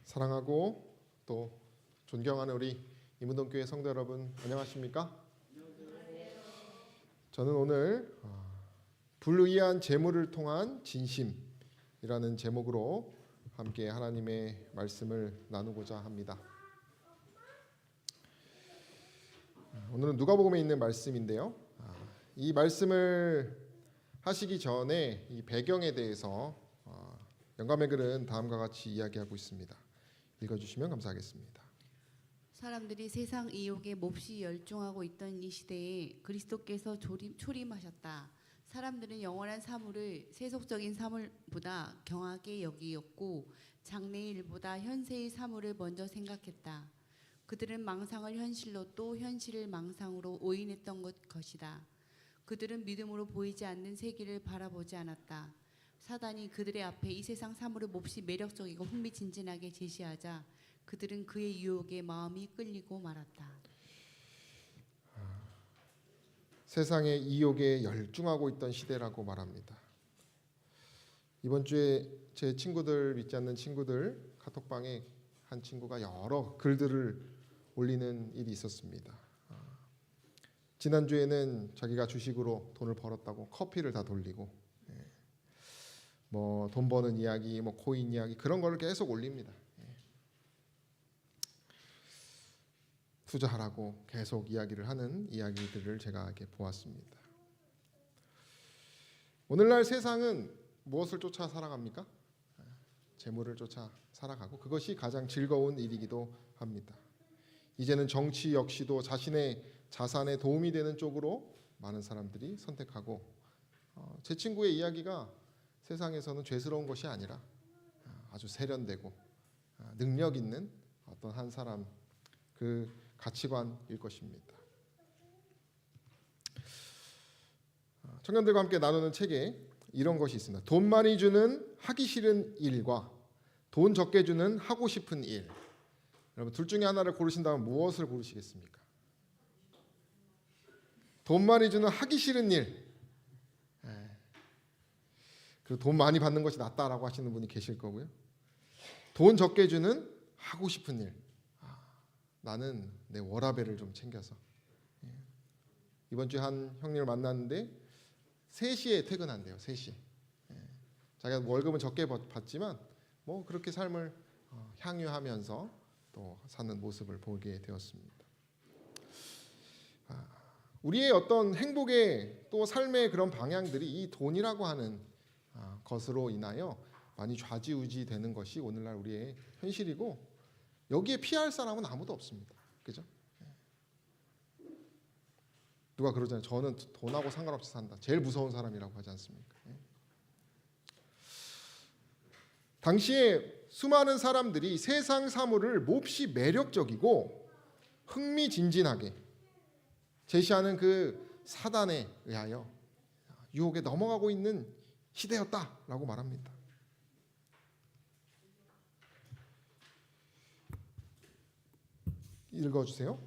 사랑하고 또 존경하는 우리 이문동교회 성도 여러분, 안녕하십니까? 저는 오늘 불의한 재물을 통한 진심이라는 제목으로 함께 하나님의 말씀을 나누고자 합니다. 오늘은 누가복음에 있는 말씀인데요. 이 말씀을 하시기 전에 이 배경에 대해서 영감의 글은 다음과 같이 이야기하고 있습니다. 읽어주시면 감사하겠습니다. 사람들이 세상 이욕에 몹시 열중하고 있던 이 시대에 그리스도께서 초림하셨다. 사람들은 영원한 사물을 세속적인 사물보다 경하게 여기었고 장래의 일보다 현세의 사물을 먼저 생각했다. 그들은 망상을 현실로 또 현실을 망상으로 오인했던 것이다. 그들은 믿음으로 보이지 않는 세계를 바라보지 않았다. 사단이 그들의 앞에 이 세상 사물을 몹시 매력적이고 흥미진진하게 제시하자 그들은 그의 유혹에 마음이 끌리고 말았다. 세상의 이욕에 열중하고 있던 시대라고 말합니다. 이번 주에 제 친구들, 믿지 않는 친구들 카톡방에 한 친구가 여러 글들을 올리는 일이 있었습니다. 지난주에는 자기가 주식으로 돈을 벌었다고 커피를 다 돌리고 뭐 돈 버는 이야기, 뭐 코인 이야기 그런 거를 계속 올립니다. 투자하라고 계속 이야기를 하는 이야기들을 제가 이렇게 보았습니다. 오늘날 세상은 무엇을 쫓아 살아갑니까? 재물을 쫓아 살아가고 그것이 가장 즐거운 일이기도 합니다. 이제는 정치 역시도 자신의 자산에 도움이 되는 쪽으로 많은 사람들이 선택하고 제 친구의 이야기가 세상에서는 죄스러운 것이 아니라 아주 세련되고 능력 있는 어떤 한 사람 그 가치관일 것입니다. 청년들과 함께 나누는 책에 이런 것이 있습니다. 돈 많이 주는 하기 싫은 일과 돈 적게 주는 하고 싶은 일. 여러분 둘 중에 하나를 고르신다면 무엇을 고르시겠습니까? 돈 많이 주는 하기 싫은 일. 그리고 돈 많이 받는 것이 낫다라고 하시는 분이 계실 거고요. 돈 적게 주는 하고 싶은 일. 나는 내 워라밸을 좀 챙겨서 이번 주에 한 형님을 만났는데 3시에 퇴근한대요. 3시. 자기가 월급은 적게 받지만 뭐 그렇게 삶을 향유하면서 또 사는 모습을 보게 되었습니다. 우리의 어떤 행복의 또 삶의 그런 방향들이 이 돈이라고 하는 것으로 인하여 많이 좌지우지 되는 것이 오늘날 우리의 현실이고 여기에 피할 사람은 아무도 없습니다. 그죠? 누가 그러잖아요. 저는 돈하고 상관없이 산다. 제일 무서운 사람이라고 하지 않습니까? 당시에 수많은 사람들이 세상 사물을 몹시 매력적이고 흥미진진하게 제시하는 그 사단에 의하여 유혹에 넘어가고 있는 시대였다라고 말합니다. 읽어주세요.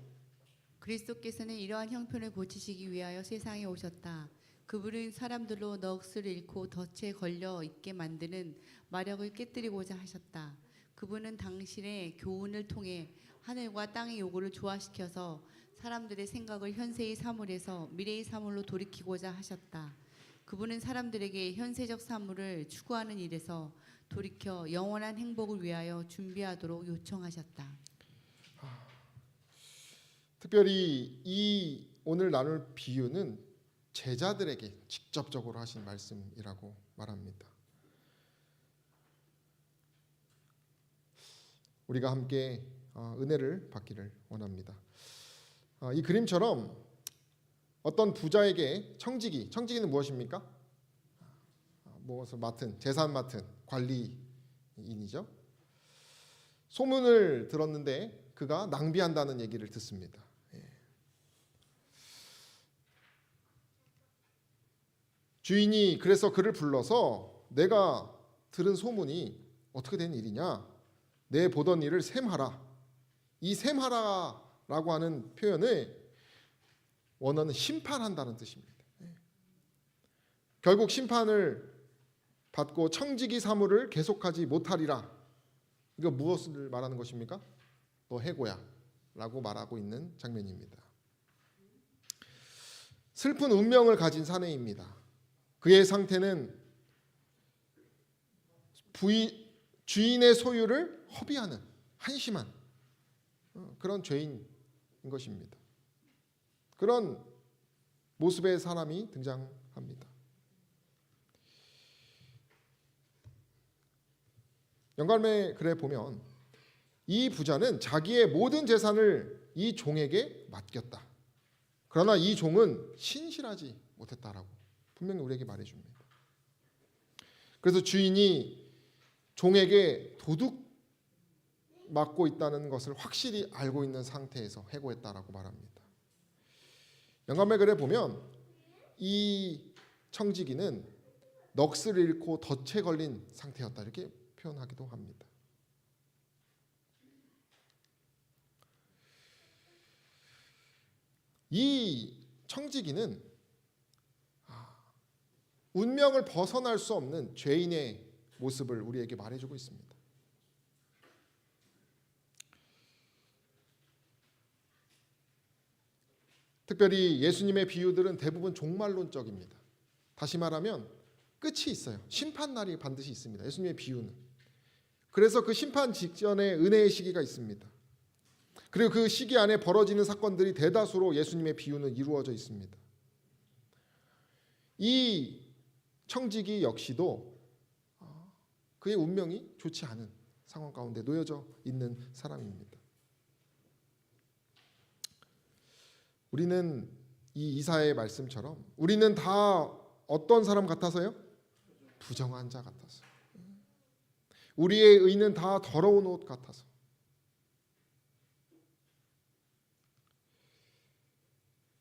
그리스도께서는 이러한 형편을 고치시기 위하여 세상에 오셨다. 그분은 사람들로 넋을 잃고 덫에 걸려 있게 만드는 마력을 깨뜨리고자 하셨다. 그분은 당신의 교훈을 통해 하늘과 땅의 요구를 조화시켜서 사람들의 생각을 현세의 사물에서 미래의 사물로 돌이키고자 하셨다. 그분은 사람들에게 현세적 사물을 추구하는 일에서 돌이켜 영원한 행복을 위하여 준비하도록 요청하셨다. 특별히 이 오늘 나눌 비유는 제자들에게 직접적으로 하신 말씀이라고 말합니다. 우리가 함께 은혜를 받기를 원합니다. 이 그림처럼 어떤 부자에게 청지기는 무엇입니까? 무엇을 맡은, 재산 맡은 관리인이죠. 소문을 들었는데 그가 낭비한다는 얘기를 듣습니다. 주인이 그래서 그를 불러서 내가 들은 소문이 어떻게 된 일이냐? 내 보던 일을 셈하라. 이 셈하라라고 하는 표현을 원어는 심판한다는 뜻입니다. 결국 심판을 받고 청지기 사물을 계속하지 못하리라. 이거 무엇을 말하는 것입니까? 너 해고야 라고 말하고 있는 장면입니다. 슬픈 운명을 가진 사내입니다. 그의 상태는 주인의 소유를 허비하는 한심한 그런 죄인인 것입니다. 그런 모습의 사람이 등장합니다. 영감의 글에 보면 이 부자는 자기의 모든 재산을 이 종에게 맡겼다. 그러나 이 종은 신실하지 못했다라고 분명히 우리에게 말해줍니다. 그래서 주인이 종에게 도둑 맞고 있다는 것을 확실히 알고 있는 상태에서 해고했다라고 말합니다. 영감의 글에 보면 이 청지기는 넋을 잃고 덫에 걸린 상태였다 이렇게 표현하기도 합니다. 이 청지기는 운명을 벗어날 수 없는 죄인의 모습을 우리에게 말해주고 있습니다. 특별히 예수님의 비유들은 대부분 종말론적입니다. 다시 말하면 끝이 있어요. 심판날이 반드시 있습니다. 예수님의 비유는. 그래서 그 심판 직전에 은혜의 시기가 있습니다. 그리고 그 시기 안에 벌어지는 사건들이 대다수로 예수님의 비유는 이루어져 있습니다. 이 청지기 역시도 그의 운명이 좋지 않은 상황 가운데 놓여져 있는 사람입니다. 우리는 이 이사야의 말씀처럼 우리는 다 어떤 사람 같아서요? 부정한 자 같아서. 우리의 의는 다 더러운 옷 같아서.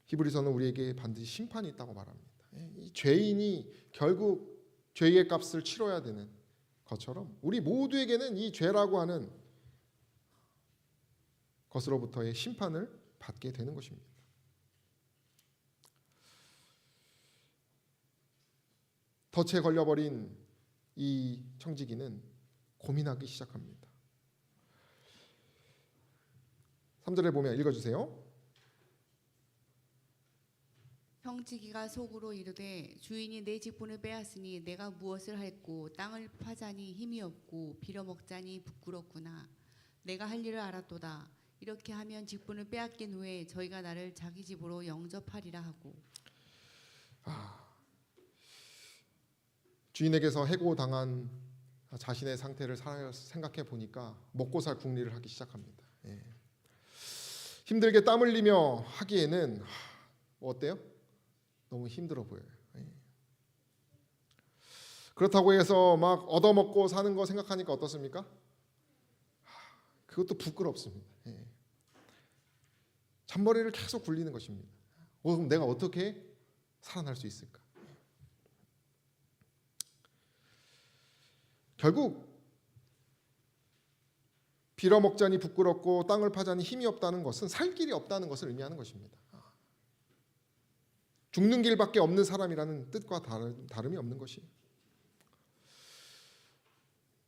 히브리서는 우리에게 반드시 심판이 있다고 말합니다. 이 죄인이 결국 죄의 값을 치러야 되는 것처럼 우리 모두에게는 이 죄라고 하는 것으로부터의 심판을 받게 되는 것입니다. 덫에 걸려버린 이 청지기는 고민하기 시작합니다. 3절에 보면 읽어주세요. 청지기가 속으로 이르되 주인이 내 직분을 빼앗으니 내가 무엇을 할꼬 땅을 파자니 힘이 없고 빌어먹자니 부끄럽구나. 내가 할 일을 알았도다. 이렇게 하면 직분을 빼앗긴 후에 저희가 나를 자기 집으로 영접하리라 하고. 주인에게서 해고당한 자신의 상태를 생각해 보니까 먹고 살 궁리를 하기 시작합니다. 힘들게 땀 흘리며 하기에는 어때요? 너무 힘들어 보여요. 그렇다고 해서 막 얻어먹고 사는 거 생각하니까 어떻습니까? 그것도 부끄럽습니다. 잔머리를 계속 굴리는 것입니다. 그럼 내가 어떻게 살아날 수 있을까? 결국 빌어먹자니 부끄럽고 땅을 파자니 힘이 없다는 것은 살 길이 없다는 것을 의미하는 것입니다. 죽는 길밖에 없는 사람이라는 뜻과 다름이 없는 것이에요.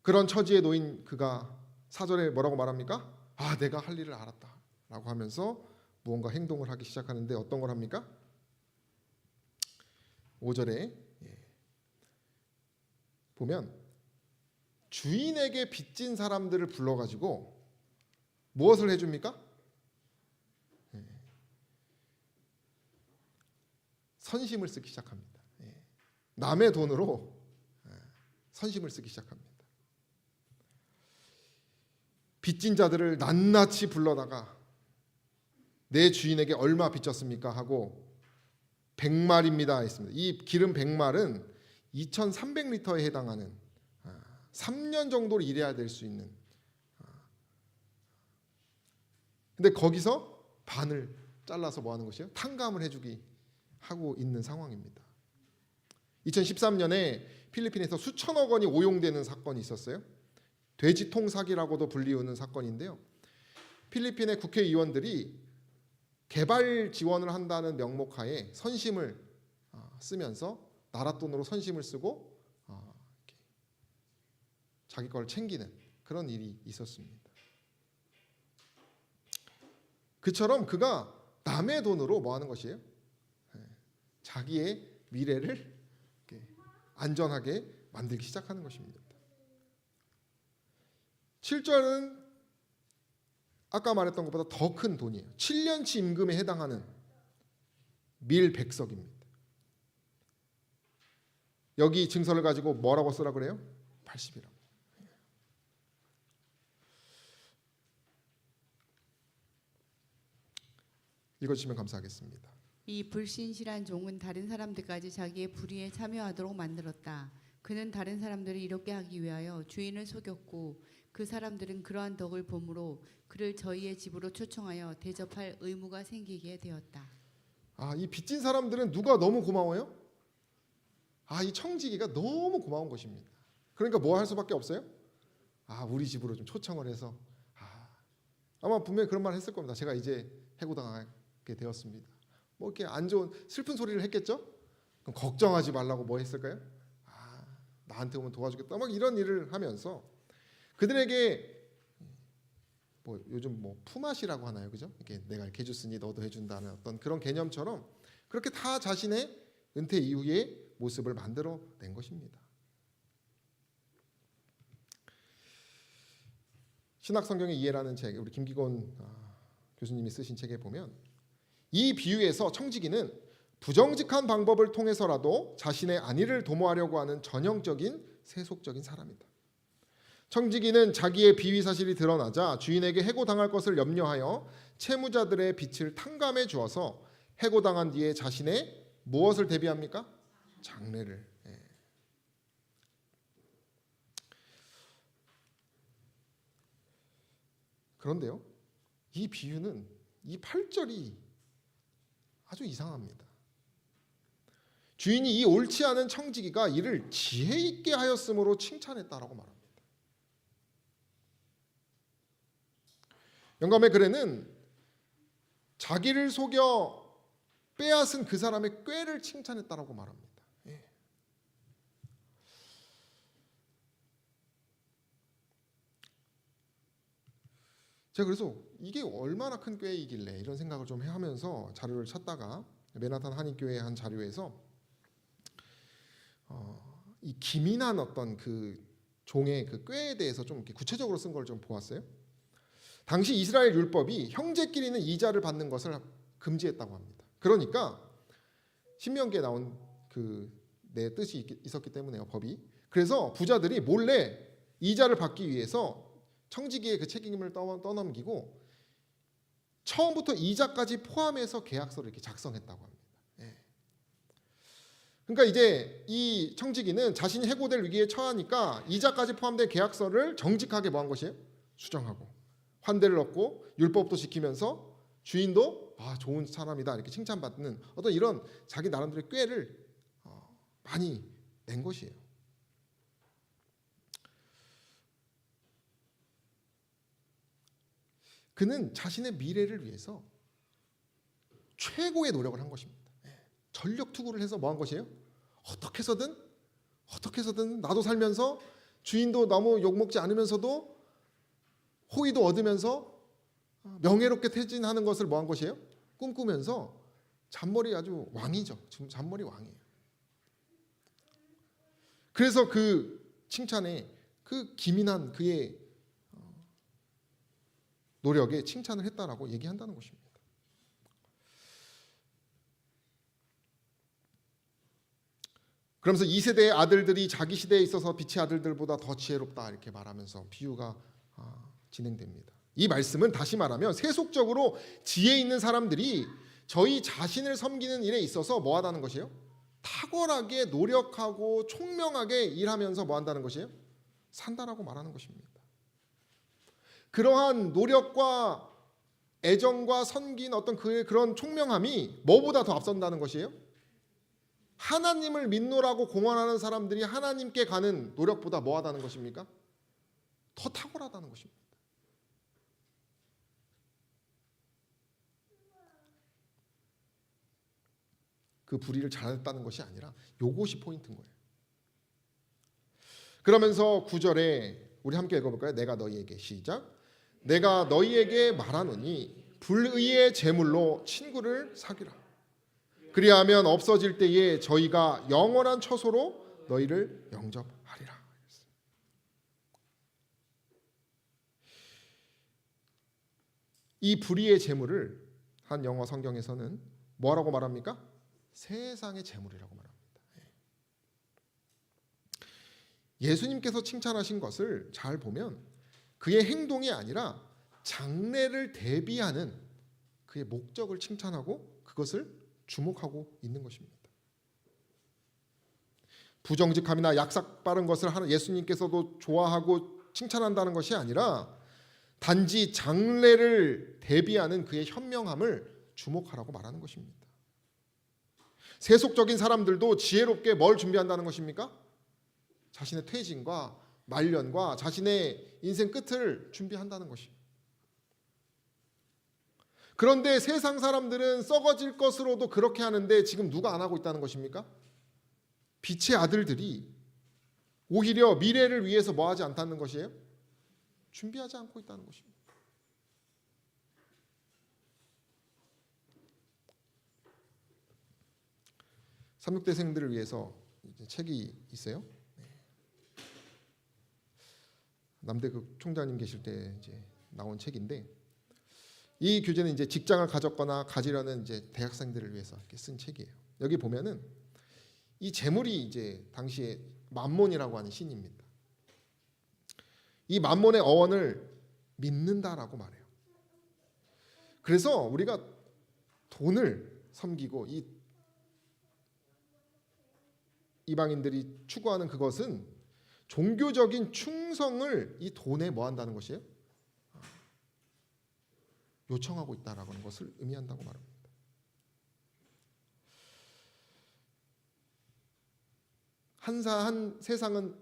그런 처지에 놓인 그가 4절에 뭐라고 말합니까? 내가 할 일을 알았다 라고 하면서 무언가 행동을 하기 시작하는데 어떤 걸 합니까? 5절에 보면 주인에게 빚진 사람들을 불러가지고 무엇을 해줍니까? 선심을 쓰기 시작합니다. 남의 돈으로 선심을 쓰기 시작합니다. 빚진 자들을 낱낱이 불러다가 내 주인에게 얼마 빚졌습니까? 하고 100말입니다 했습니다. 이 기름 100말은 2300리터에 해당하는 3년 정도를 일해야 될 수 있는. 근데 거기서 반을 잘라서 뭐 하는 것이에요? 탕감을 해주기 하고 있는 상황입니다. 2013년에 필리핀에서 수천억 원이 오용되는 사건이 있었어요. 돼지통 사기라고도 불리우는 사건인데요. 필리핀의 국회의원들이 개발 지원을 한다는 명목하에 선심을 쓰면서 나라 돈으로 선심을 쓰고 자기 걸 챙기는 그런 일이 있었습니다. 그처럼 그가 남의 돈으로 뭐 하는 것이에요? 자기의 미래를 안전하게 만들기 시작하는 것입니다. 7절은 아까 말했던 것보다 더 큰 돈이에요. 7년치 임금에 해당하는 밀 100석입니다. 여기 증서를 가지고 뭐라고 쓰라 그래요? 80이라고. 읽어주시면 감사하겠습니다. 이 불신실한 종은 다른 사람들까지 자기의 불의에 참여하도록 만들었다. 그는 다른 사람들을 이롭게 하기 위하여 주인을 속였고 그 사람들은 그러한 덕을 보므로 그를 저희의 집으로 초청하여 대접할 의무가 생기게 되었다. 이 빚진 사람들은 누가 너무 고마워요? 이 청지기가 너무 고마운 것입니다. 그러니까 뭐 할 수밖에 없어요? 우리 집으로 좀 초청을 해서 아마 분명히 그런 말 했을 겁니다. 제가 이제 해고당하게 되었습니다. 뭐 이렇게 안 좋은 슬픈 소리를 했겠죠? 그럼 걱정하지 말라고 뭐 했을까요? 나한테 오면 도와주겠다. 막 이런 일을 하면서 그들에게 뭐 요즘 뭐 품앗이라고 하나요, 그죠? 이렇게 내가 이렇게 해줬으니 너도 해준다는 어떤 그런 개념처럼 그렇게 다 자신의 은퇴 이후의 모습을 만들어낸 것입니다. 신학성경의 이해라는 책, 우리 김기곤 교수님이 쓰신 책에 보면 이 비유에서 청지기는 부정직한 방법을 통해서라도 자신의 안위를 도모하려고 하는 전형적인 세속적인 사람이다. 청지기는 자기의 비위 사실이 드러나자 주인에게 해고당할 것을 염려하여 채무자들의 빚을 탕감해 주어서 해고당한 뒤에 자신의 무엇을 대비합니까? 장래를. 그런데요, 이 비유는 이 8절이 아주 이상합니다. 주인이 이 옳지 않은 청지기가 이를 지혜 있게 하였으므로 칭찬했다라고 말합니다. 영감의 글에는 자기를 속여 빼앗은 그 사람의 꾀를 칭찬했다라고 말합니다. 제가 그래서 이게 얼마나 큰 꾀이길래 이런 생각을 좀 하면서 자료를 찾다가 맨하탄 한인교회 한 자료에서 이 기민한 어떤 그 종의 그 꾀에 대해서 좀 이렇게 구체적으로 쓴 걸 좀 보았어요. 당시 이스라엘 율법이 형제끼리는 이자를 받는 것을 금지했다고 합니다. 그러니까 신명기에 나온 그 내 뜻이 있었기 때문에요, 법이. 그래서 부자들이 몰래 이자를 받기 위해서 청지기의 그 책임을 떠넘기고 처음부터 이자까지 포함해서 계약서를 이렇게 작성했다고 합니다. 그러니까 이제 이 청지기는 자신이 해고될 위기에 처하니까 이자까지 포함된 계약서를 정직하게 뭐 한 것이에요? 수정하고 환대를 얻고 율법도 지키면서 주인도 좋은 사람이다 이렇게 칭찬받는 어떤 이런 자기 나름대로의 꾀를 많이 낸 것이에요. 그는 자신의 미래를 위해서 최고의 노력을 한 것입니다. 전력 투구를 해서 뭐 한 것이에요? 어떻게 해서든 나도 살면서 주인도 너무 욕먹지 않으면서도 호의도 얻으면서 명예롭게 퇴진하는 것을 뭐 한 것이에요? 꿈꾸면서 잔머리 아주 왕이죠. 지금 잔머리 왕이에요. 그래서 그 칭찬에 그 기민한 그의 노력에 칭찬을 했다라고 얘기한다는 것입니다. 그러면서 이 세대의 아들들이 자기 시대에 있어서 빛의 아들들보다 더 지혜롭다 이렇게 말하면서 비유가 진행됩니다. 이 말씀은 다시 말하면 세속적으로 지혜 있는 사람들이 저희 자신을 섬기는 일에 있어서 뭐 하다는 것이에요? 탁월하게 노력하고 총명하게 일하면서 뭐 한다는 것이에요? 산다라고 말하는 것입니다. 그러한 노력과 애정과 섬긴 어떤 그런 총명함이 뭐보다 더 앞선다는 것이에요? 하나님을 믿노라고 공언하는 사람들이 하나님께 가는 노력보다 뭐 하다는 것입니까? 더 탁월하다는 것입니다. 그 불의를 잘했다는 것이 아니라 요것이 포인트인 거예요. 그러면서 9절에 우리 함께 읽어볼까요? 내가 너희에게 시작. 내가 너희에게 말하노니 불의의 제물로 친구를 사귀라. 그리하면 없어질 때에 저희가 영원한 처소로 너희를 영접하리라. 이 불의의 제물을 한 영어 성경에서는 뭐라고 말합니까? 세상의 제물이라고 말합니다. 예수님께서 칭찬하신 것을 잘 보면 그의 행동이 아니라 장래를 대비하는 그의 목적을 칭찬하고 그것을 주목하고 있는 것입니다. 부정직함이나 약삭 빠른 것을 하는 예수님께서도 좋아하고 칭찬한다는 것이 아니라 단지 장래를 대비하는 그의 현명함을 주목하라고 말하는 것입니다. 세속적인 사람들도 지혜롭게 뭘 준비한다는 것입니까? 자신의 퇴진과 말년과 자신의 인생 끝을 준비한다는 것입니다. 그런데 세상 사람들은 썩어질 것으로도 그렇게 하는데 지금 누가 안 하고 있다는 것입니까? 빛의 아들들이 오히려 미래를 위해서 뭐 하지 않다는 것이에요? 준비하지 않고 있다는 것입니다. 삼육대생들을 위해서 책이 있어요. 남대극 총장님 계실 때 이제 나온 책인데 이 교재는 이제 직장을 가졌거나 가지려는 이제 대학생들을 위해서 이렇게 쓴 책이에요. 여기 보면은 이 재물이 이제 당시에 만몬이라고 하는 신입니다. 이 만몬의 어원을 믿는다라고 말해요. 그래서 우리가 돈을 섬기고 이 이방인들이 추구하는 그것은 종교적인 충성을 이 돈에 뭐 한다는 것이에요? 요청하고 있다라고 하는 것을 의미한다고 말합니다. 한 세상은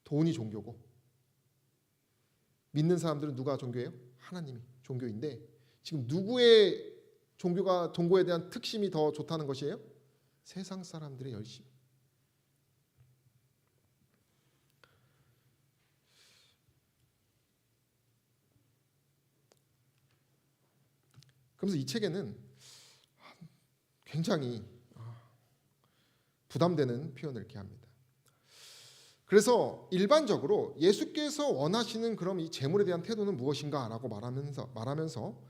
돈이 종교고 믿는 사람들은 누가 종교예요? 하나님이 종교인데 지금 누구의 종교가 종교에 대한 특심이 더 좋다는 것이에요? 세상 사람들의 열심. 그래서 이 책에는 굉장히 부담되는 표현을 이렇게 합니다. 그래서 일반적으로 예수께서 원하시는 그럼 이 재물에 대한 태도는 무엇인가라고 말하면서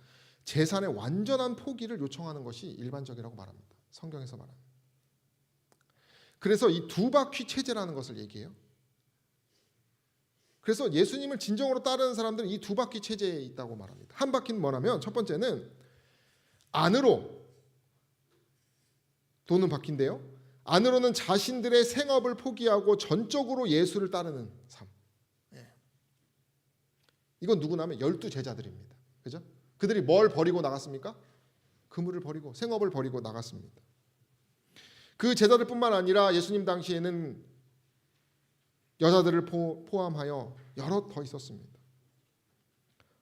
재산의 완전한 포기를 요청하는 것이 일반적이라고 말합니다. 성경에서 말합니다. 그래서 이 두 바퀴 체제라는 것을 얘기해요. 그래서 예수님을 진정으로 따르는 사람들은 이 두 바퀴 체제에 있다고 말합니다. 한 바퀴는 뭐냐면 첫 번째는 안으로 도는 바퀴인데요. 안으로는 자신들의 생업을 포기하고 전적으로 예수를 따르는 삶. 이건 누구냐면 12제자들입니다. 그죠? 그들이 뭘 버리고 나갔습니까? 그물을 버리고 생업을 버리고 나갔습니다. 그 제자들뿐만 아니라 예수님 당시에는 여자들을 포함하여 여럿 더 있었습니다.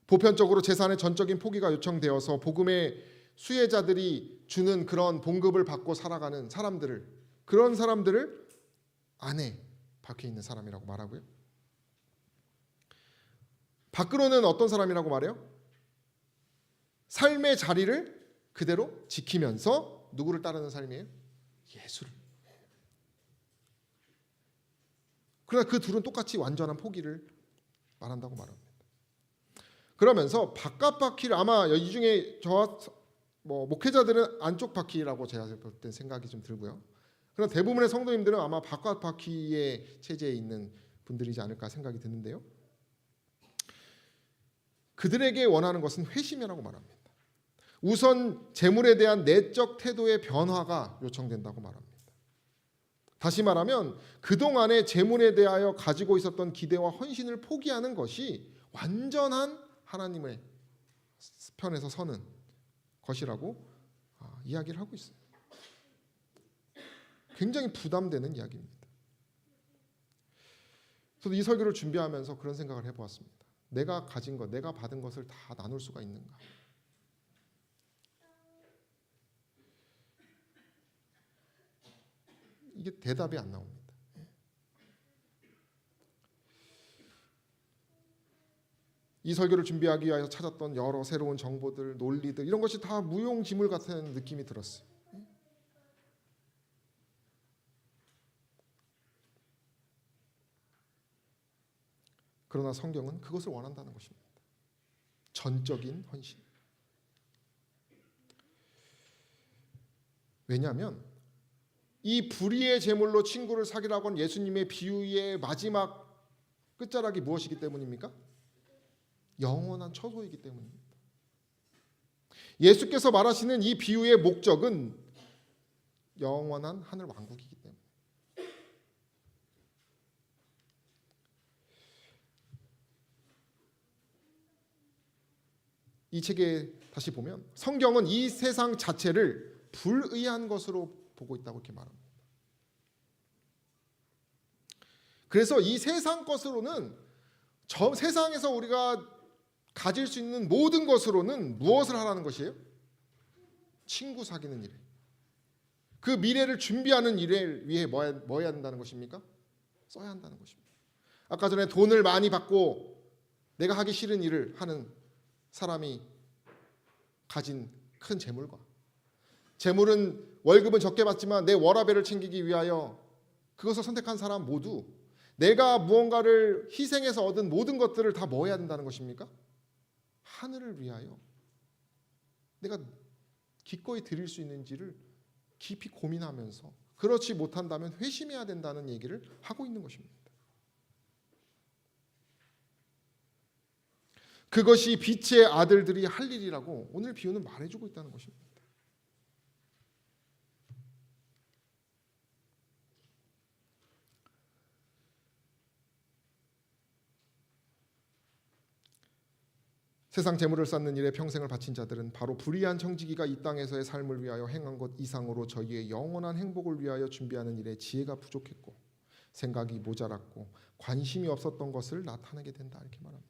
보편적으로 재산의 전적인 포기가 요청되어서 복음의 수혜자들이 주는 그런 봉급을 받고 살아가는 그런 사람들을 안에 박혀 있는 사람이라고 말하고요. 밖으로는 어떤 사람이라고 말해요? 삶의 자리를 그대로 지키면서 누구를 따르는 삶이에요? 예수를. 그러나 그 둘은 똑같이 완전한 포기를 말한다고 말합니다. 그러면서 바깥 바퀴를 아마 이 중에 저와 목회자들은 안쪽 바퀴라고 제가 볼 때 생각이 좀 들고요. 그러나 대부분의 성도님들은 아마 바깥 바퀴의 체제에 있는 분들이지 않을까 생각이 드는데요. 그들에게 원하는 것은 회심이라고 말합니다. 우선 재물에 대한 내적 태도의 변화가 요청된다고 말합니다. 다시 말하면 그동안의 재물에 대하여 가지고 있었던 기대와 헌신을 포기하는 것이 완전한 하나님의 편에서 서는 것이라고 이야기를 하고 있어요. 굉장히 부담되는 이야기입니다. 저도 이 설교를 준비하면서 그런 생각을 해보았습니다. 내가 가진 것, 내가 받은 것을 다 나눌 수가 있는가? 이게 대답이 안 나옵니다. 이 설교를 준비하기 위하여 찾았던 여러 새로운 정보들, 논리들 이런 것이 다 무용지물 같은 느낌이 들었어요. 그러나 성경은 그것을 원한다는 것입니다. 전적인 헌신. 왜냐하면 이 불의의 제물로 친구를 사귀라고 한 예수님의 비유의 마지막 끝자락이 무엇이기 때문입니까? 영원한 처소이기 때문입니다. 예수께서 말하시는 이 비유의 목적은 영원한 하늘 왕국이기 때문입니다. 이 책에 다시 보면 성경은 이 세상 자체를 불의한 것으로 보고 있다고 이렇게 말합니다. 그래서 이 세상 것으로는 세상에서 우리가 가질 수 있는 모든 것으로는 무엇을 하라는 것이에요? 친구 사귀는 일에. 그 미래를 준비하는 일에 위해 뭐 해야 된다는 것입니까? 써야 한다는 것입니다. 아까 전에 돈을 많이 받고 내가 하기 싫은 일을 하는 사람이 가진 큰 재물과 재물은 월급은 적게 받지만 내 워라밸을 챙기기 위하여 그것을 선택한 사람 모두 내가 무언가를 희생해서 얻은 모든 것들을 다 뭐 해야 된다는 것입니까? 하늘을 위하여 내가 기꺼이 드릴 수 있는지를 깊이 고민하면서 그렇지 못한다면 회심해야 된다는 얘기를 하고 있는 것입니다. 그것이 빛의 아들들이 할 일이라고 오늘 비유는 말해주고 있다는 것입니다. 세상 재물을 쌓는 일에 평생을 바친 자들은 바로 불의한 청지기가 이 땅에서의 삶을 위하여 행한 것 이상으로 저희의 영원한 행복을 위하여 준비하는 일에 지혜가 부족했고 생각이 모자랐고 관심이 없었던 것을 나타내게 된다 이렇게 말합니다.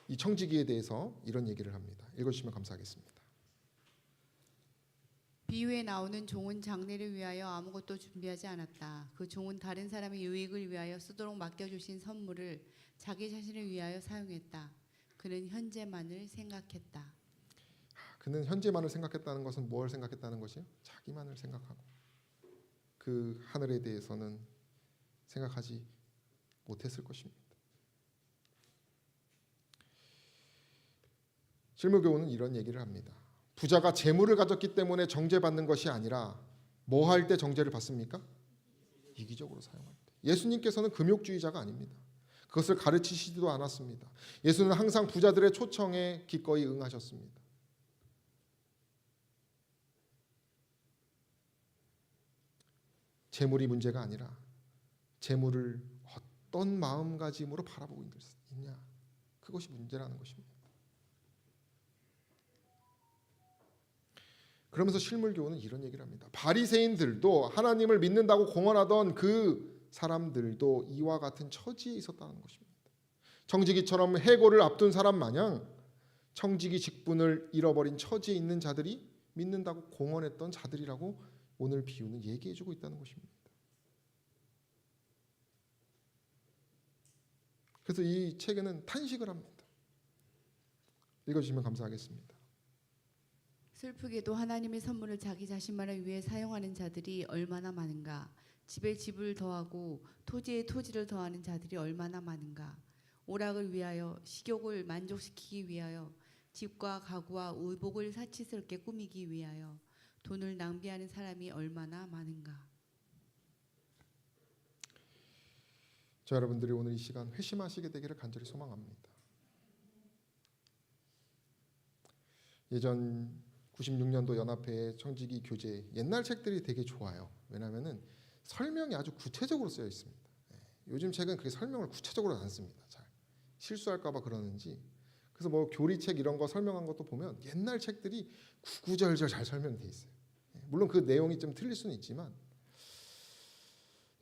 이 청지기에 대해서 이런 얘기를 합니다. 읽어주시면 감사하겠습니다. 비유에 나오는 종은 장래를 위하여 아무것도 준비하지 않았다. 그 종은 다른 사람의 유익을 위하여 쓰도록 맡겨주신 선물을 자기 자신을 위하여 사용했다. 그는 현재만을 생각했다. 그는 현재만을 생각했다는 것은 뭘 생각했다는 것이요? 자기만을 생각하고 그 하늘에 대해서는 생각하지 못했을 것입니다. 실무교훈은 이런 얘기를 합니다. 부자가 재물을 가졌기 때문에 정죄받는 것이 아니라 뭐 할 때 정죄를 받습니까? 이기적으로 사용할 때. 예수님께서는 금욕주의자가 아닙니다. 그것을 가르치시지도 않았습니다. 예수는 항상 부자들의 초청에 기꺼이 응하셨습니다. 재물이 문제가 아니라 재물을 어떤 마음가짐으로 바라보고 있냐, 그것이 문제라는 것입니다. 그러면서 실물교훈은 이런 얘기를 합니다. 바리새인들도 하나님을 믿는다고 공언하던 그 사람들도 이와 같은 처지에 있었다는 것입니다. 청지기처럼 해고를 앞둔 사람 마냥 청지기 직분을 잃어버린 처지에 있는 자들이 믿는다고 공언했던 자들이라고 오늘 비유는 얘기해주고 있다는 것입니다. 그래서 이 책에는 탄식을 합니다. 읽어주시면 감사하겠습니다. 슬프게도 하나님의 선물을 자기 자신만을 위해 사용하는 자들이 얼마나 많은가. 집에 집을 더하고 토지에 토지를 더하는 자들이 얼마나 많은가. 오락을 위하여 식욕을 만족시키기 위하여 집과 가구와 의복을 사치스럽게 꾸미기 위하여 돈을 낭비하는 사람이 얼마나 많은가. 자, 여러분들이 오늘 이 시간 회심하시게 되기를 간절히 소망합니다. 예전 96년도 연합회 청지기 교재 옛날 책들이 되게 좋아요. 왜냐하면 설명이 아주 구체적으로 쓰여 있습니다. 요즘 책은 그게 설명을 구체적으로 안 씁니다. 잘 실수할까 봐 그러는지. 그래서 뭐 교리책 이런 거 설명한 것도 보면 옛날 책들이 구구절절 잘 설명돼 있어요. 물론 그 내용이 좀 틀릴 수는 있지만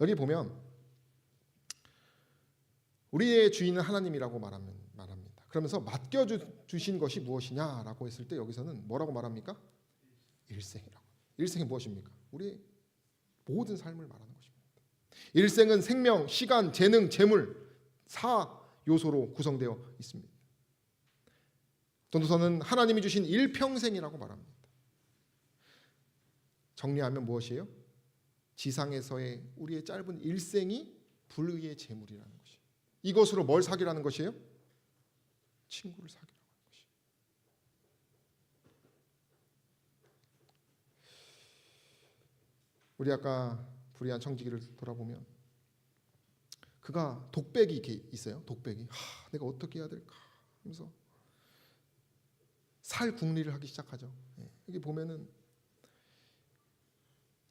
여기 보면 우리의 주인은 하나님이라고 말합니다. 그러면서 맡겨주신 것이 무엇이냐라고 했을 때 여기서는 뭐라고 말합니까? 일생이라고. 일생이 무엇입니까? 우리 모든 삶을 말하는 것입니다. 일생은 생명, 시간, 재능, 재물 4요소로 구성되어 있습니다. 전도서는 하나님이 주신 일평생이라고 말합니다. 정리하면 무엇이에요? 지상에서의 우리의 짧은 일생이 불의의 재물이라는 것이에요. 이것으로 뭘 사기라는 것이에요? 친구를 사기라는 것이에요. 우리 아까 불의한 청지기를 돌아보면 그가 독백이 이렇게 있어요. 독백이 내가 어떻게 해야 될까 하면서 살 궁리를 하기 시작하죠. 여기 보면은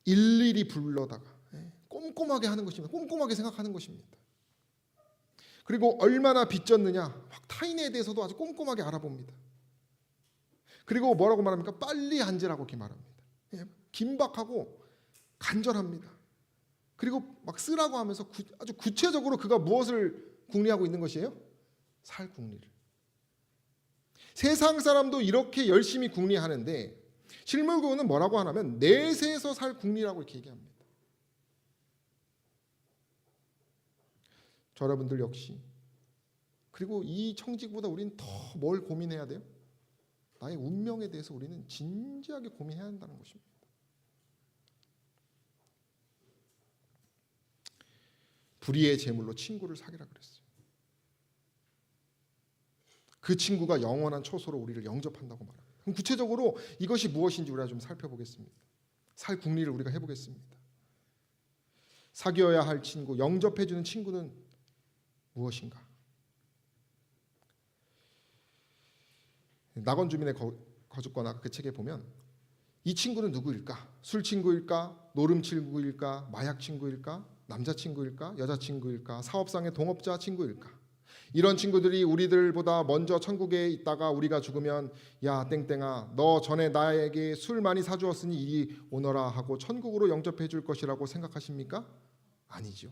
일일이 불러다가 꼼꼼하게 하는 것입니다. 꼼꼼하게 생각하는 것입니다. 그리고 얼마나 빚졌느냐 막 타인에 대해서도 아주 꼼꼼하게 알아봅니다. 그리고 뭐라고 말합니까? 빨리 앉으라고 이렇게 말합니다. 긴박하고 간절합니다. 그리고 막 쓰라고 하면서 아주 구체적으로 그가 무엇을 궁리하고 있는 것이에요? 살 궁리를. 세상 사람도 이렇게 열심히 궁리하는데 실물교훈은 뭐라고 하냐면 내세에서 살 궁리라고 이렇게 얘기합니다. 저 여러분들 역시 그리고 이 청지기보다 우리는 더 뭘 고민해야 돼요? 나의 운명에 대해서 우리는 진지하게 고민해야 한다는 것입니다. 불의의 제물로 친구를 사귀라 그랬어요. 그 친구가 영원한 초소로 우리를 영접한다고 말합니다. 그럼 구체적으로 이것이 무엇인지 우리가 좀 살펴보겠습니다. 살 궁리를 우리가 해보겠습니다. 사귀어야 할 친구, 영접해주는 친구는 무엇인가? 낙원 주민의 거주권학 그 책에 보면 이 친구는 누구일까? 술 친구일까? 노름 친구일까? 마약 친구일까? 남자 친구일까? 여자 친구일까? 사업상의 동업자 친구일까? 이런 친구들이 우리들보다 먼저 천국에 있다가 우리가 죽으면 야 땡땡아 너 전에 나에게 술 많이 사주었으니 이리 오너라 하고 천국으로 영접해 줄 것이라고 생각하십니까? 아니죠.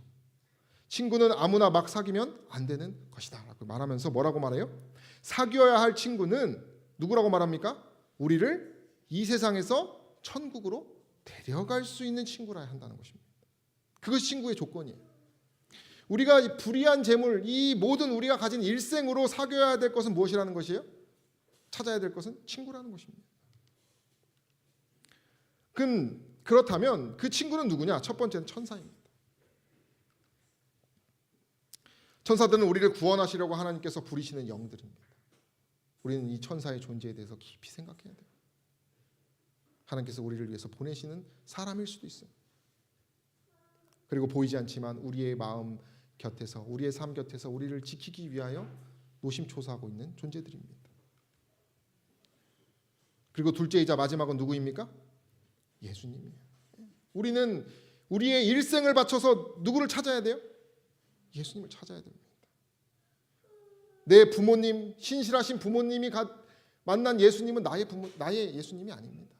친구는 아무나 막 사귀면 안 되는 것이다 라고 말하면서 뭐라고 말해요? 사귀어야 할 친구는 누구라고 말합니까? 우리를 이 세상에서 천국으로 데려갈 수 있는 친구라 한다는 것입니다. 그것이 친구의 조건이에요. 우리가 이 불의한 재물, 이 모든 우리가 가진 일생으로 사귀어야 될 것은 무엇이라는 것이에요? 찾아야 될 것은 친구라는 것입니다. 그렇다면 그 친구는 누구냐? 첫 번째는 천사입니다. 천사들은 우리를 구원하시려고 하나님께서 부리시는 영들입니다. 우리는 이 천사의 존재에 대해서 깊이 생각해야 돼요. 하나님께서 우리를 위해서 보내시는 사람일 수도 있어요. 그리고 보이지 않지만 우리의 마음 곁에서 우리의 삶 곁에서 우리를 지키기 위하여 노심초사하고 있는 존재들입니다. 그리고 둘째이자 마지막은 누구입니까? 예수님이에요. 우리는 우리의 일생을 바쳐서 누구를 찾아야 돼요? 예수님을 찾아야 됩니다. 내 부모님, 신실하신 부모님이 만난 예수님은 나의 예수님이 아닙니다.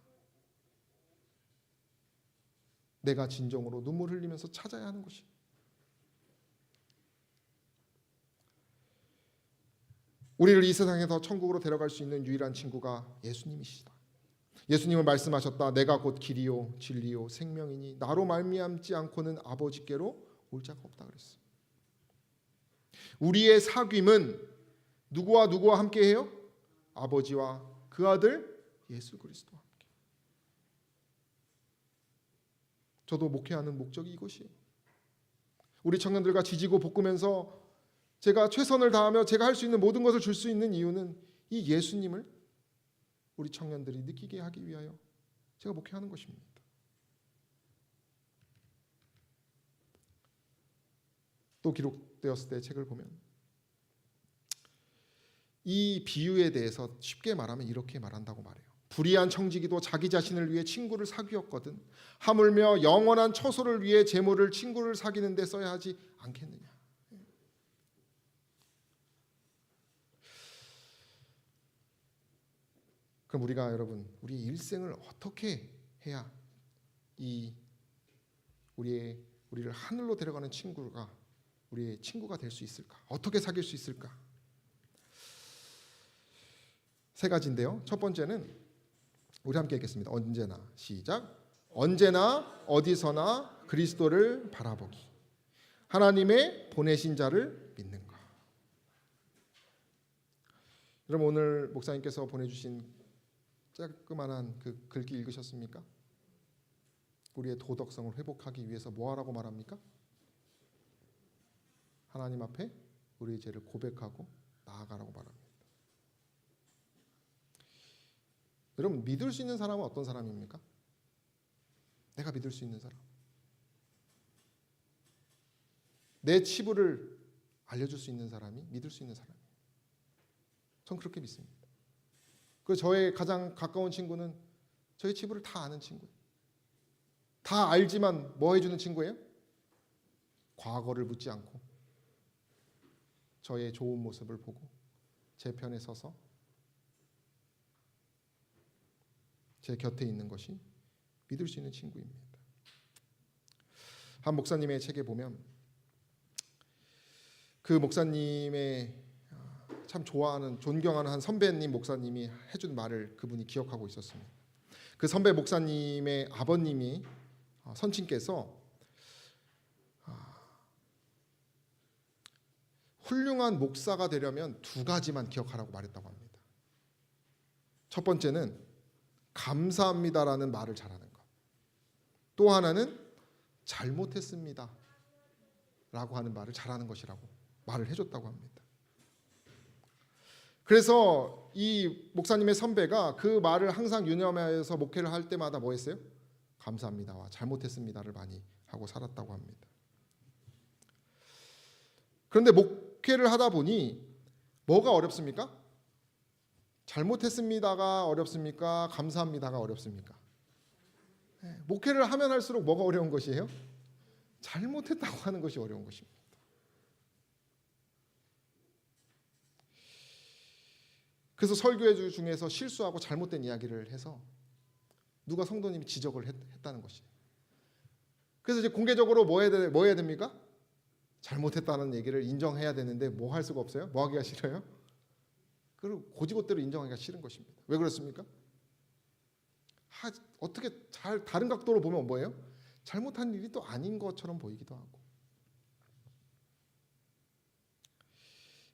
내가 진정으로 눈물 흘리면서 찾아야 하는 것이. 우리를 이 세상에서 천국으로 데려갈 수 있는 유일한 친구가 예수님이시다. 예수님은 말씀하셨다. 내가 곧 길이요 진리요 생명이니 나로 말미암지 않고는 아버지께로 올 자가 없다 그랬어요. 우리의 사귐은 누구와 함께 해요? 아버지와 그 아들 예수 그리스도와 함께. 저도 목회하는 목적이 이것이에요. 우리 청년들과 지지고 볶으면서 제가 최선을 다하며 제가 할 수 있는 모든 것을 줄 수 있는 이유는 이 예수님을 우리 청년들이 느끼게 하기 위하여 제가 목회하는 것입니다. 또 기록되었을 때 책을 보면 이 비유에 대해서 쉽게 말하면 이렇게 말한다고 말해요. 불의한 청지기도 자기 자신을 위해 친구를 사귀었거든 하물며 영원한 처소를 위해 재물을 친구를 사귀는 데 써야 하지 않겠느냐. 그럼 우리가 여러분 우리의 일생을 어떻게 해야 우리를 하늘로 데려가는 친구가 우리의 친구가 될 수 있을까? 어떻게 사귈 수 있을까? 세 가지인데요. 첫 번째는 우리 함께 읽겠습니다. 언제나 시작. 언제나 어디서나 그리스도를 바라보기. 하나님의 보내신 자를 믿는 것. 여러분 오늘 목사님께서 보내주신 조그만한 그 글귀 읽으셨습니까? 우리의 도덕성을 회복하기 위해서 뭐 하라고 말합니까? 하나님 앞에 우리의 죄를 고백하고 나아가라고 말합니다. 여러분 믿을 수 있는 사람은 어떤 사람입니까? 내가 믿을 수 있는 사람. 내 치부를 알려줄 수 있는 사람이 믿을 수 있는 사람이에요. 전 그렇게 믿습니다. 그래서 저의 가장 가까운 친구는 저의 치부를 다 아는 친구예요. 다 알지만 뭐 해주는 친구예요? 과거를 묻지 않고 저의 좋은 모습을 보고 제 편에 서서 제 곁에 있는 것이 믿을 수 있는 친구입니다. 한 목사님의 책에 보면 그 목사님의 참 좋아하는 존경하는 한 선배님 목사님이 해준 말을 그분이 기억하고 있었습니다. 그 선배 목사님의 아버님이 선친께서 훌륭한 목사가 되려면 두 가지만 기억하라고 말했다고 합니다. 첫 번째는 감사합니다라는 말을 잘하는 것. 또 하나는 잘못했습니다 라고 하는 말을 잘하는 것이라고 말을 해줬다고 합니다. 그래서 이 목사님의 선배가 그 말을 항상 유념하여서 목회를 할 때마다 뭐 했어요? 감사합니다와 잘못했습니다를 많이 하고 살았다고 합니다. 그런데 목회를 하다 보니 뭐가 어렵습니까? 잘못했습니다가 어렵습니까? 감사합니다가 어렵습니까? 목회를 하면 할수록 뭐가 어려운 것이에요? 잘못했다고 하는 것이 어려운 것입니다. 그래서 설교회 중에서 실수하고 잘못된 이야기를 해서 누가 성도님이 지적을 했다는 것이에요. 그래서 이제 공개적으로 뭐 해야 됩니까? 잘못했다는 얘기를 인정해야 되는데 뭐 할 수가 없어요? 뭐 하기가 싫어요? 그리고 고지고대로 인정하기가 싫은 것입니다. 왜 그렇습니까? 어떻게 다른 각도로 보면 뭐예요? 잘못한 일이 또 아닌 것처럼 보이기도 하고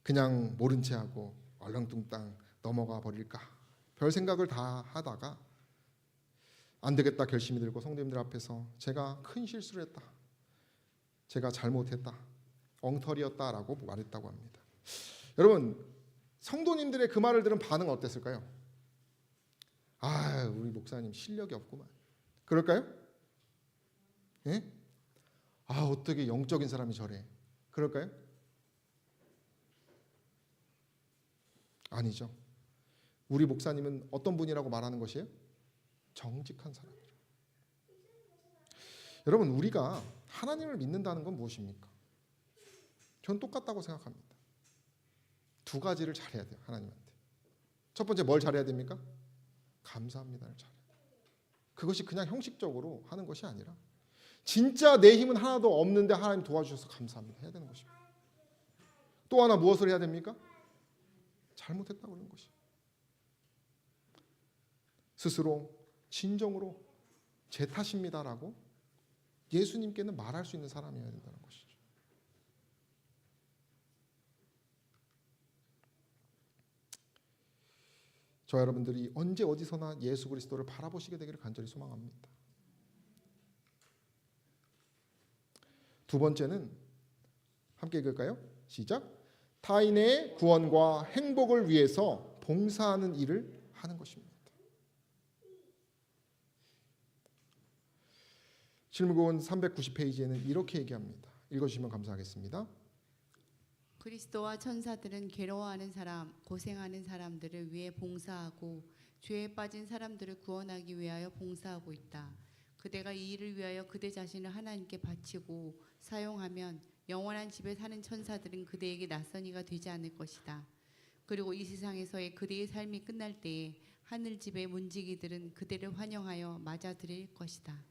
그냥 모른 채 하고 얼렁뚱땅 넘어가 버릴까 별 생각을 다 하다가 안 되겠다 결심이 들고 성도님들 앞에서 제가 큰 실수를 했다, 제가 잘못했다, 엉터리였다라고 말했다고 합니다. 여러분 성도님들의 그 말을 들은 반응 어땠을까요? 아, 우리 목사님 실력이 없구만. 그럴까요? 예? 아, 어떻게 영적인 사람이 저래. 그럴까요? 아니죠. 우리 목사님은 어떤 분이라고 말하는 것이에요? 정직한 사람이죠. 여러분 우리가 하나님을 믿는다는 건 무엇입니까? 전 똑같다고 생각합니다. 두 가지를 잘해야 돼요. 하나님한테. 첫 번째 뭘 잘해야 됩니까? 감사합니다를 잘해야 돼요. 그것이 그냥 형식적으로 하는 것이 아니라 진짜 내 힘은 하나도 없는데 하나님 도와주셔서 감사합니다 해야 되는 것입니다. 또 하나 무엇을 해야 됩니까? 잘못했다고 그러는 것이. 스스로 진정으로 제 탓입니다라고 예수님께는 말할 수 있는 사람이어야 된다는 것이죠. 저 여러분들이 언제 어디서나 예수 그리스도를 바라보시게 되기를 간절히 소망합니다. 두 번째는 함께 읽을까요? 시작. 타인의 구원과 행복을 위해서 봉사하는 일을 하는 것입니다. 실무고원 390페이지에는 이렇게 얘기합니다. 읽어주시면 감사하겠습니다. 그리스도와 천사들은 괴로워하는 사람, 고생하는 사람들을 위해 봉사하고 죄에 빠진 사람들을 구원하기 위하여 봉사하고 있다. 그대가 이 일을 위하여 그대 자신을 하나님께 바치고 사용하면 영원한 집에 사는 천사들은 그대에게 낯선 이가 되지 않을 것이다. 그리고 이 세상에서의 그대의 삶이 끝날 때에 하늘 집의 문지기들은 그대를 환영하여 맞아들일 것이다.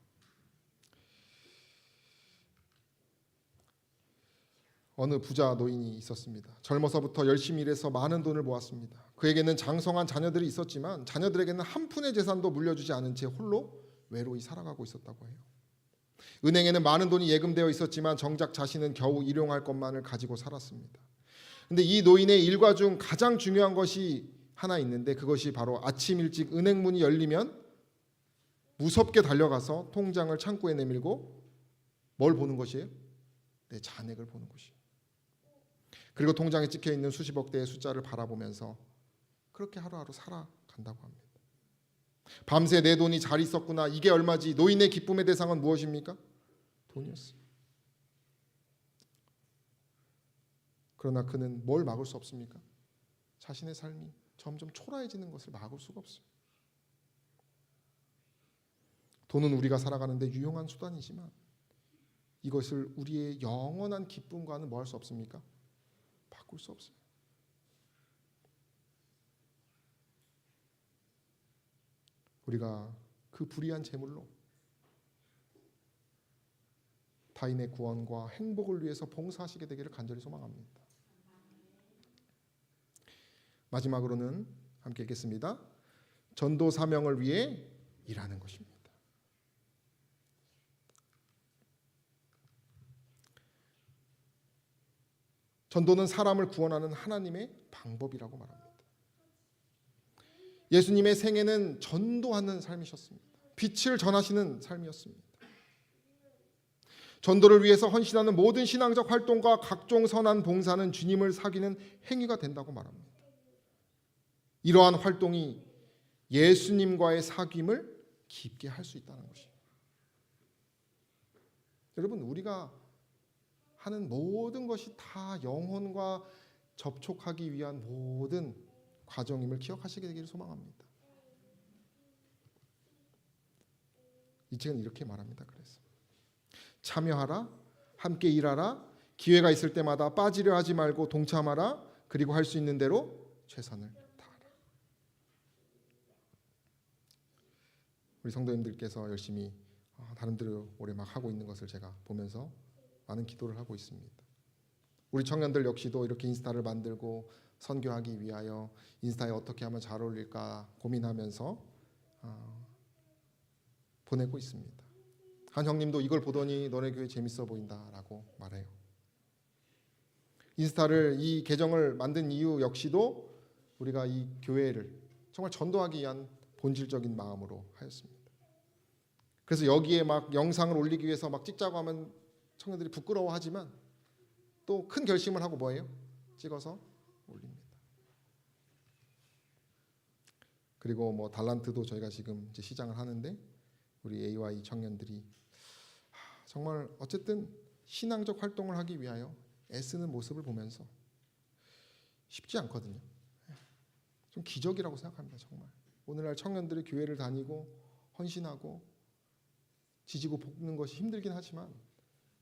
어느 부자 노인이 있었습니다. 젊어서부터 열심히 일해서 많은 돈을 모았습니다. 그에게는 장성한 자녀들이 있었지만 자녀들에게는 한 푼의 재산도 물려주지 않은 채 홀로 외로이 살아가고 있었다고 해요. 은행에는 많은 돈이 예금되어 있었지만 정작 자신은 겨우 일용할 것만을 가지고 살았습니다. 근데 이 노인의 일과 중 가장 중요한 것이 하나 있는데, 그것이 바로 아침 일찍 은행 문이 열리면 무섭게 달려가서 통장을 창고에 내밀고 뭘 보는 것이에요? 내 잔액을 보는 것이에요. 그리고 통장에 찍혀 있는 수십억 대의 숫자를 바라보면서 그렇게 하루하루 살아간다고 합니다. 밤새 내 돈이 잘 있었구나, 이게 얼마지. 노인의 기쁨의 대상은 무엇입니까? 돈이었어요. 그러나 그는 뭘 막을 수 없습니까? 자신의 삶이 점점 초라해지는 것을 막을 수가 없어요. 돈은 우리가 살아가는데 유용한 수단이지만 이것을 우리의 영원한 기쁨과는 뭐 할 수 없습니까? 바꿀 수 없어요. 우리가 그 불의한 재물로 타인의 구원과 행복을 위해서 봉사하시게 되기를 간절히 소망합니다. 마지막으로는 함께 읽겠습니다. 전도 사명을 위해 일하는 것입니다. 전도는 사람을 구원하는 하나님의 방법이라고 말합니다. 예수님의 생애는 전도하는 삶이셨습니다. 빛을 전하시는 삶이었습니다. 전도를 위해서 헌신하는 모든 신앙적 활동과 각종 선한 봉사는 주님을 사귀는 행위가 된다고 말합니다. 이러한 활동이 예수님과의 사귐을 깊게 할 수 있다는 것입니다. 여러분, 우리가 하는 모든 것이 다 영혼과 접촉하기 위한 모든 과정임을 기억하시게 되기를 소망합니다. 이 책은 이렇게 말합니다. 그래서 참여하라, 함께 일하라, 기회가 있을 때마다 빠지려 하지 말고 동참하라, 그리고 할 수 있는 대로 최선을 다하라. 우리 성도님들께서 열심히 나름대로 올해 막 하고 있는 것을 제가 보면서 많은 기도를 하고 있습니다. 우리 청년들 역시도 이렇게 인스타를 만들고 선교하기 위하여 인스타에 어떻게 하면 잘 어울릴까 고민하면서 보내고 있습니다. 한 형님도 이걸 보더니 너네 교회 재밌어 보인다라고 말해요. 인스타를, 이 계정을 만든 이유 역시도 우리가 이 교회를 정말 전도하기 위한 본질적인 마음으로 하였습니다. 그래서 여기에 막 영상을 올리기 위해서 막 찍자고 하면 청년들이 부끄러워하지만 또 큰 결심을 하고 뭐예요? 찍어서 올립니다. 그리고 뭐 달란트도 저희가 지금 이제 시장을 하는데 우리 AY 청년들이 정말 어쨌든 신앙적 활동을 하기 위하여 애쓰는 모습을 보면서 쉽지 않거든요. 좀 기적이라고 생각합니다. 정말 오늘날 청년들이 교회를 다니고 헌신하고 지지고 볶는 것이 힘들긴 하지만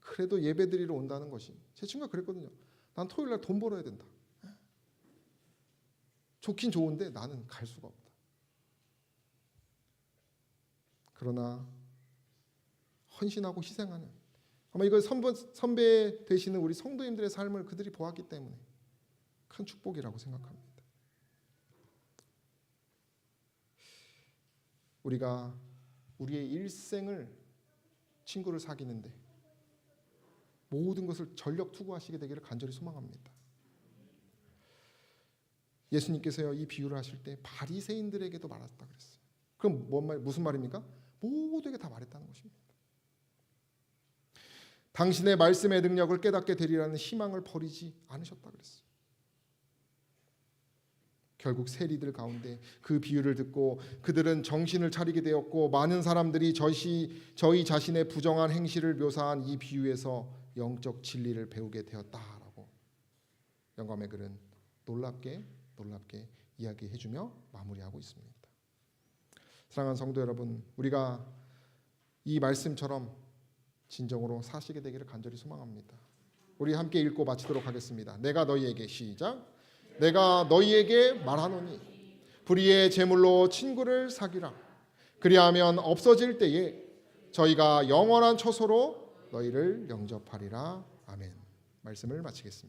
그래도 예배드리러 온다는 것이, 제 친구가 그랬거든요. 난 토요일날 돈 벌어야 된다. 좋긴 좋은데 나는 갈 수가 없다. 그러나 헌신하고 희생하는, 아마 이걸 선배 되시는 우리 성도님들의 삶을 그들이 보았기 때문에 큰 축복이라고 생각합니다. 우리가 우리의 일생을 친구를 사귀는데 모든 것을 전력 투구하시게 되기를 간절히 소망합니다. 예수님께서요, 이 비유를 하실 때 바리새인들에게도 말했다 그랬어요. 그럼 무슨 말입니까? 모두에게 다 말했다는 것입니다. 당신의 말씀의 능력을 깨닫게 되리라는 희망을 버리지 않으셨다 그랬어요. 결국 세리들 가운데 그 비유를 듣고 그들은 정신을 차리게 되었고, 많은 사람들이 저희 자신의 부정한 행실을 묘사한 이 비유에서 영적 진리를 배우게 되었다라고 영감의 글은 놀랍게 이야기해주며 마무리하고 있습니다. 사랑하는 성도 여러분, 우리가 이 말씀처럼 진정으로 사시게 되기를 간절히 소망합니다. 우리 함께 읽고 마치도록 하겠습니다. 내가 너희에게, 시작. 내가 너희에게 말하노니 불의의 제물로 친구를 사귀라. 그리하면 없어질 때에 저희가 영원한 처소로 너희를 영접하리라. 아멘. 말씀을 마치겠습니다.